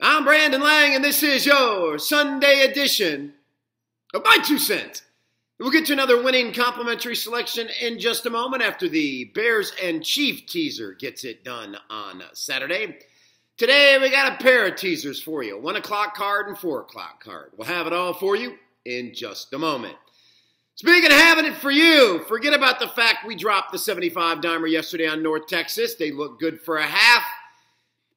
I'm Brandon Lang, and this is your Sunday edition of My 2 Cents. We'll get to another winning complimentary selection in just a moment after the Bears and Chief teaser gets it done on Saturday. Today, we got a pair of teasers for you, 1 o'clock card and 4 o'clock card. We'll have it all for you in just a moment. Speaking of having it for you, forget about the fact we dropped the 75-dimer yesterday on North Texas. They look good for a half.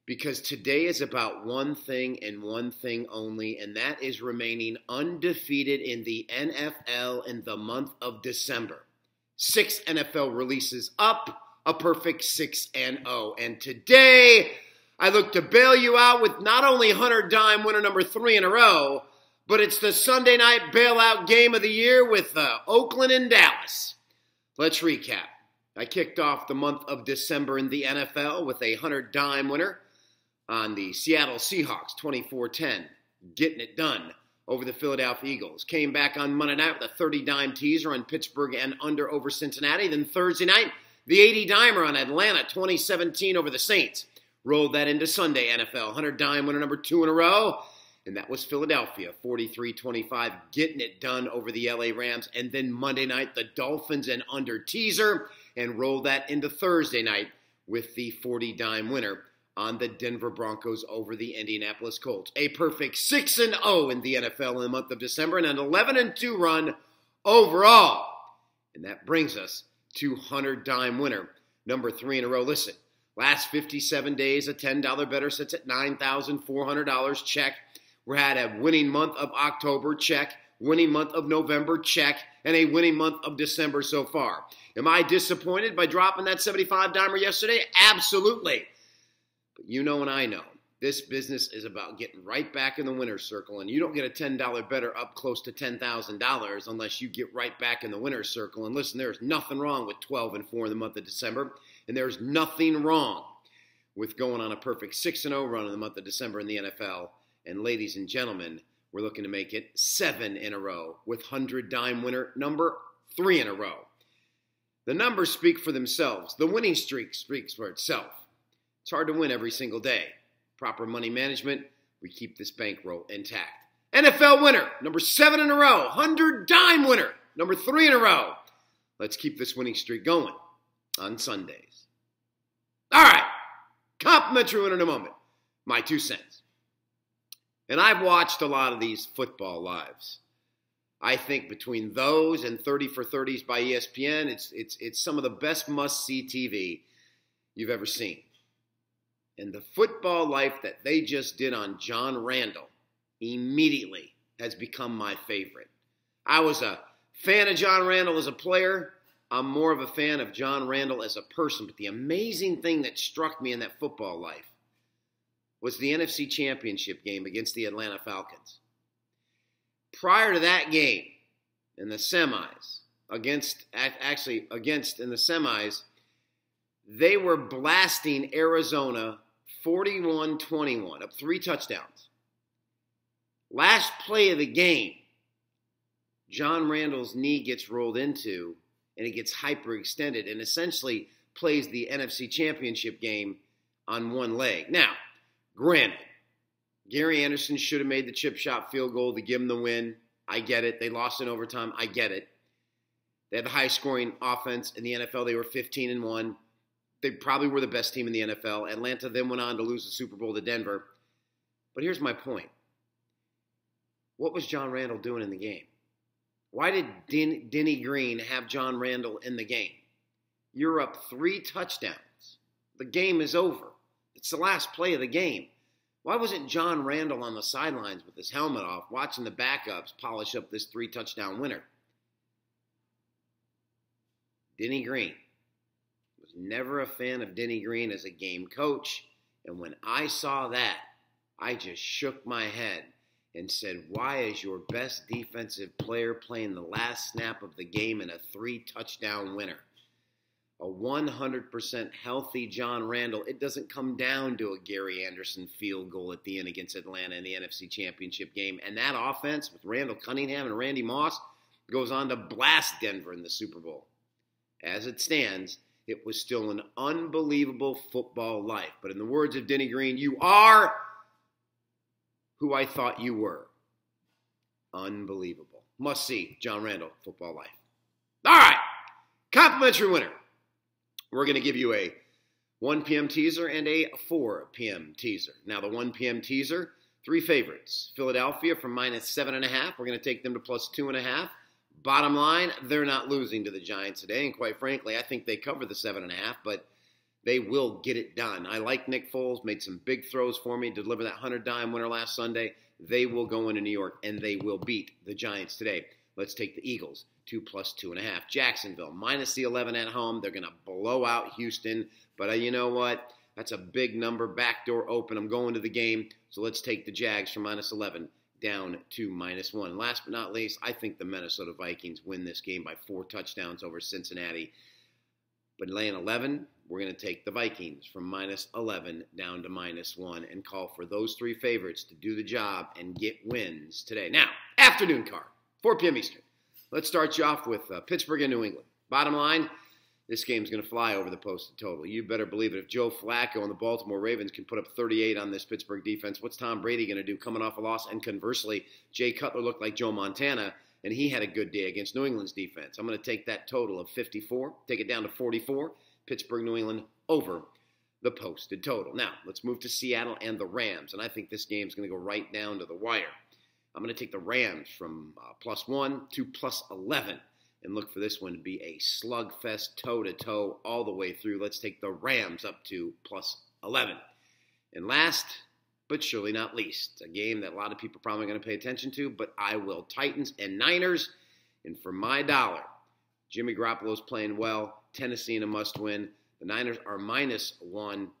Because today is about one thing and one thing only, and that is remaining undefeated in the NFL in the month of December. 6 NFL releases up, a perfect 6-0. And today, I look to bail you out with not only Hunter Dime winner number 3 in a row, but it's the Sunday night bailout game of the year with Oakland and Dallas. Let's recap. I kicked off the month of December in the NFL with a Hunter Dime winner on the Seattle Seahawks, 24-10, getting it done over the Philadelphia Eagles. Came back on Monday night with a 30-dime teaser on Pittsburgh and under over Cincinnati. Then Thursday night, the 80-dimer on Atlanta, 2017 over the Saints. Rolled that into Sunday NFL. Hunter Dime winner number 2 in a row, and that was Philadelphia, 43-25, getting it done over the LA Rams. And then Monday night, the Dolphins and under teaser, and rolled that into Thursday night with the 40-dime winner on the Denver Broncos over the Indianapolis Colts. A perfect 6-0 in the NFL in the month of December and an 11-2 run overall. And that brings us to Hunter Dime winner, number 3 in a row. Listen, last 57 days, a $10 better sits at $9,400, check. We had a winning month of October, check. Winning month of November, check. And a winning month of December so far. Am I disappointed by dropping that 75-dimer yesterday? Absolutely. But you know and I know, this business is about getting right back in the winner's circle, and you don't get a $10 better up close to $10,000 unless you get right back in the winner's circle. And listen, there's nothing wrong with 12-4 in the month of December, and there's nothing wrong with going on a perfect 6-0 run in the month of December in the NFL. And ladies and gentlemen, we're looking to make it 7 in a row with 100-dime winner number 3 in a row. The numbers speak for themselves. The winning streak speaks for itself. It's hard to win every single day. Proper money management, we keep this bankroll intact. NFL winner, number 7 in a row. 100-dime winner, number 3 in a row. Let's keep this winning streak going on Sundays. All right, complimentary winner in a moment. My 2 cents. And I've watched a lot of these football lives. I think between those and 30 for 30s by ESPN, it's some of the best must-see TV you've ever seen. And the football life that they just did on John Randle immediately has become my favorite. I was a fan of John Randle as a player. I'm more of a fan of John Randle as a person. But the amazing thing that struck me in that football life was the NFC Championship game against the Atlanta Falcons. Prior to that game, in the semis, they were blasting Arizona 41-21, up 3 touchdowns. Last play of the game, John Randle's knee gets rolled into, and it gets hyperextended, and essentially plays the NFC Championship game on one leg. Now, granted, Gary Anderson should have made the chip shot field goal to give him the win. I get it. They lost in overtime. I get it. They had the high-scoring offense in the NFL. They were 15-1. They probably were the best team in the NFL. Atlanta then went on to lose the Super Bowl to Denver. But here's my point. What was John Randle doing in the game? Why did Denny Green have John Randle in the game? You're up 3 touchdowns. The game is over. It's the last play of the game. Why wasn't John Randle on the sidelines with his helmet off, watching the backups polish up this 3-touchdown winner? Denny Green. Was never a fan of Denny Green as a game coach, and when I saw that, I just shook my head and said, why is your best defensive player playing the last snap of the game in a 3-touchdown winner? A 100% healthy John Randle, it doesn't come down to a Gary Anderson field goal at the end against Atlanta in the NFC Championship game. And that offense with Randall Cunningham and Randy Moss goes on to blast Denver in the Super Bowl. As it stands, it was still an unbelievable football life. But in the words of Denny Green, you are who I thought you were. Unbelievable. Must see John Randle, Football Life. All right, complimentary winner. We're going to give you a 1 p.m. teaser and a 4 p.m. teaser. Now, the 1 p.m. teaser, 3 favorites. Philadelphia from -7.5. We're going to take them to +2.5. Bottom line, they're not losing to the Giants today. And quite frankly, I think they cover the 7.5, but they will get it done. I like Nick Foles, made some big throws for me, delivered that 100-dime winner last Sunday. They will go into New York, and they will beat the Giants today. Let's take the Eagles to +2.5. Jacksonville, -11 at home. They're going to blow out Houston. But you know what? That's a big number. Backdoor open. I'm going to the game. So let's take the Jags from -11 down to -1. Last but not least, I think the Minnesota Vikings win this game by 4 touchdowns over Cincinnati. But laying 11, we're going to take the Vikings from -11 down to -1 and call for those 3 favorites to do the job and get wins today. Now, afternoon card, 4 p.m. Eastern. Let's start you off with Pittsburgh and New England. Bottom line, this game's going to fly over the posted total. You better believe it. If Joe Flacco and the Baltimore Ravens can put up 38 on this Pittsburgh defense, what's Tom Brady going to do coming off a loss? And conversely, Jay Cutler looked like Joe Montana, and he had a good day against New England's defense. I'm going to take that total of 54, take it down to 44. Pittsburgh, New England over the posted total. Now, let's move to Seattle and the Rams, and I think this game's going to go right down to the wire. I'm going to take the Rams from +1 to +11 and look for this one to be a slugfest, toe-to-toe, all the way through. Let's take the Rams up to +11. And last, but surely not least, a game that a lot of people are probably going to pay attention to, but I will. Titans and Niners. And for my dollar, Jimmy Garoppolo's playing well. Tennessee in a must-win. The Niners are -1.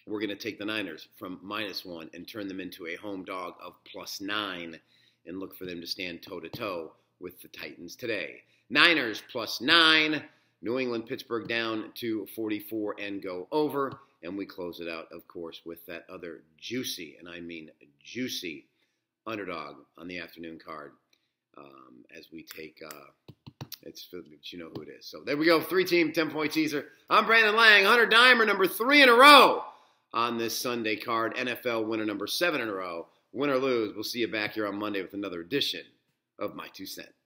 We're going to take the Niners from -1 and turn them into a home dog of +9 and look for them to stand toe-to-toe with the Titans today. Niners +9. New England, Pittsburgh down to 44 and go over. And we close it out, of course, with that other juicy, and I mean juicy, underdog on the afternoon card as we take, you know who it is. So there we go, 3-team, 10-point teaser. I'm Brandon Lang, 100-dimer, number 3 in a row on this Sunday card. NFL winner number 7 in a row. Win or lose, we'll see you back here on Monday with another edition of My 2 Cents.